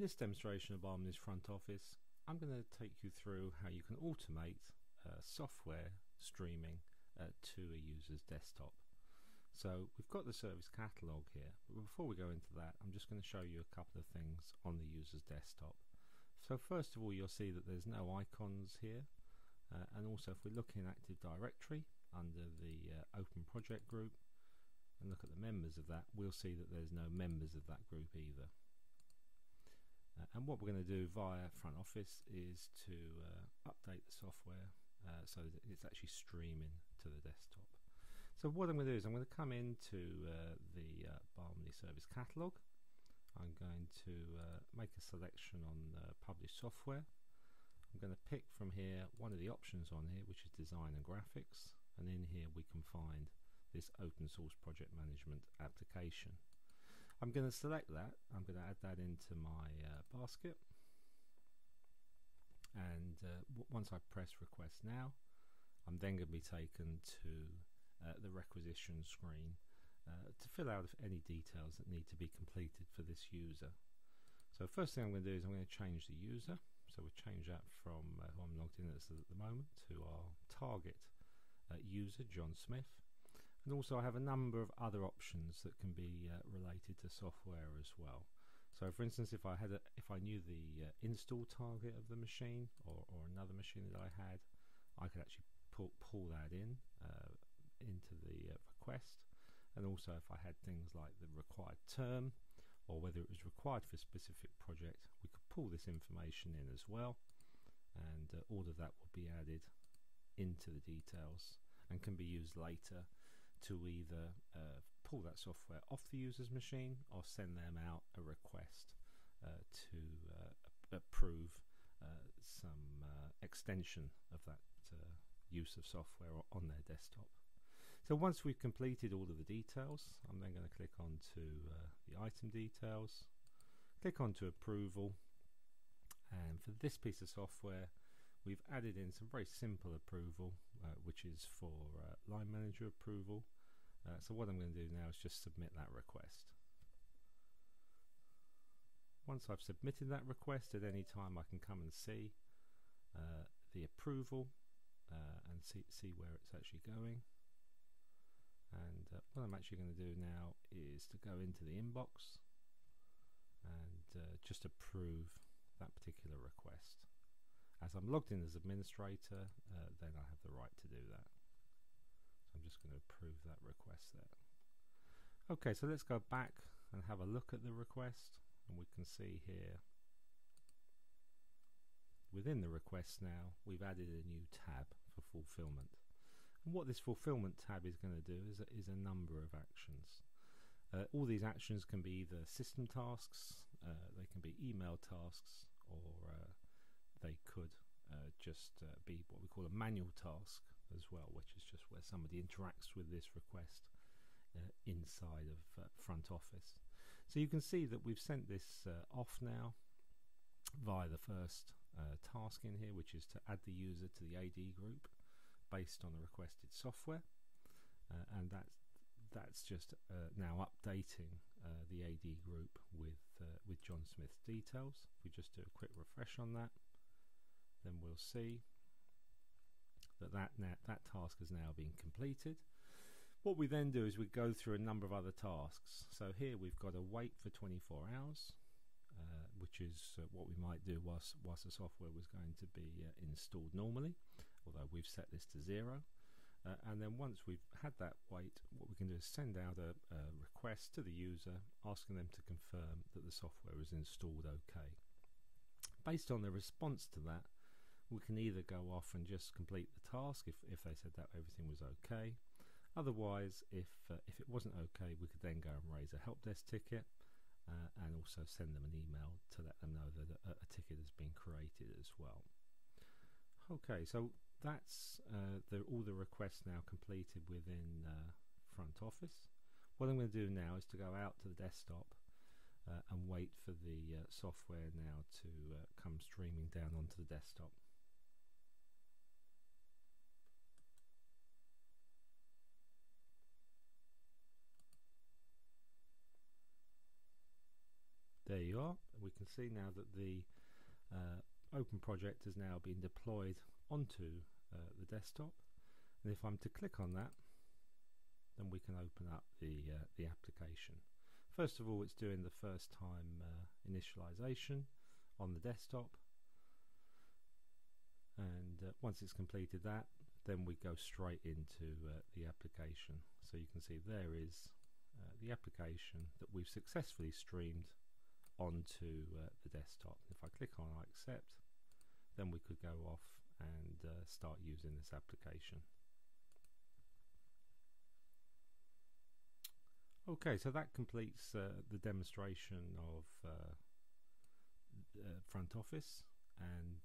this demonstration of Harmony's front office, I'm going to take you through how you can automate software streaming to a user's desktop. So we've got the service catalog here, but before we go into that, I'm just going to show you a couple of things on the user's desktop. So first of all, you'll see that there's no icons here, and also if we look in Active Directory under the Open Project group and look at the members of that, we'll see that there's no members of that group either. And what we're going to do via Front Office is to update the software so that it's actually streaming to the desktop. So what I'm going to do is I'm going to come into the Harmony Service Catalog. I'm going to make a selection on Publish Software. I'm going to pick from here one of the options on here, which is Design and Graphics, and in here we can find this Open Source Project Management application. I'm going to select that. I'm going to add that into my basket, and once I press Request Now, I'm then going to be taken to the requisition screen to fill out any details that need to be completed for this user. So first thing I'm going to do is I'm going to change the user. So we'll change that from who I'm logged in as at the moment to our target user, John Smith. And also I have a number of other options that can be related to software as well. So for instance, if I knew the install target of the machine or another machine that I had, I could actually pull that in into the request. And also if I had things like the required term or whether it was required for a specific project, we could pull this information in as well, and all of that will be added into the details and can be used later to either pull that software off the user's machine or send them out a request to approve some extension of that use of software on their desktop. So once we've completed all of the details, I'm then going to click on to the item details, click on to approval, and for this piece of software we've added in some very simple approval, which is for line manager approval. So what I'm going to do now is just submit that request. Once I've submitted that request, at any time I can come and see the approval and see where it's actually going. And what I'm actually going to do now is to go into the inbox and just approve that particular request. As I'm logged in as administrator, then I have the right to do that. So I'm just going to approve that request there. Okay, so let's go back and have a look at the request, and we can see here within the request now we've added a new tab for fulfillment. And what this fulfillment tab is going to do is a number of actions. All these actions can be either system tasks, they can be email tasks, or they could just be what we call a manual task as well, which is just where somebody interacts with this request inside of Front Office. So you can see that we've sent this off now via the first task in here, which is to add the user to the AD group based on the requested software, and that's just now updating the AD group with John Smith's details. If we just do a quick refresh on that, then we'll see that task has now been completed. What we then do is we go through a number of other tasks. So here we've got to wait for 24 hours, which is what we might do whilst the software was going to be installed normally, although we've set this to 0. And then once we've had that wait, what we can do is send out a request to the user asking them to confirm that the software is installed okay. Based on the response to that, we can either go off and just complete the task if they said that everything was okay. Otherwise, if it wasn't okay, we could then go and raise a help desk ticket and also send them an email to let them know that a ticket has been created as well. Okay, so that's all the requests now completed within Front Office. What I'm going to do now is to go out to the desktop and wait for the software now to come streaming down onto the desktop. There you are. We we can see now that the open project has now been deployed onto the desktop, and if I'm to click on that, then we can open up the application. First of all, it's doing the first time initialization on the desktop, and once it's completed that, then we go straight into the application. So you can see there is the application that we've successfully streamed onto the desktop. If I click on I accept, then we could go off and start using this application. Okay, so that completes the demonstration of FrontOffice, and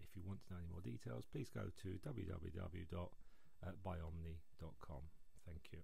if you want to know any more details, please go to www.byomni.com. Thank you.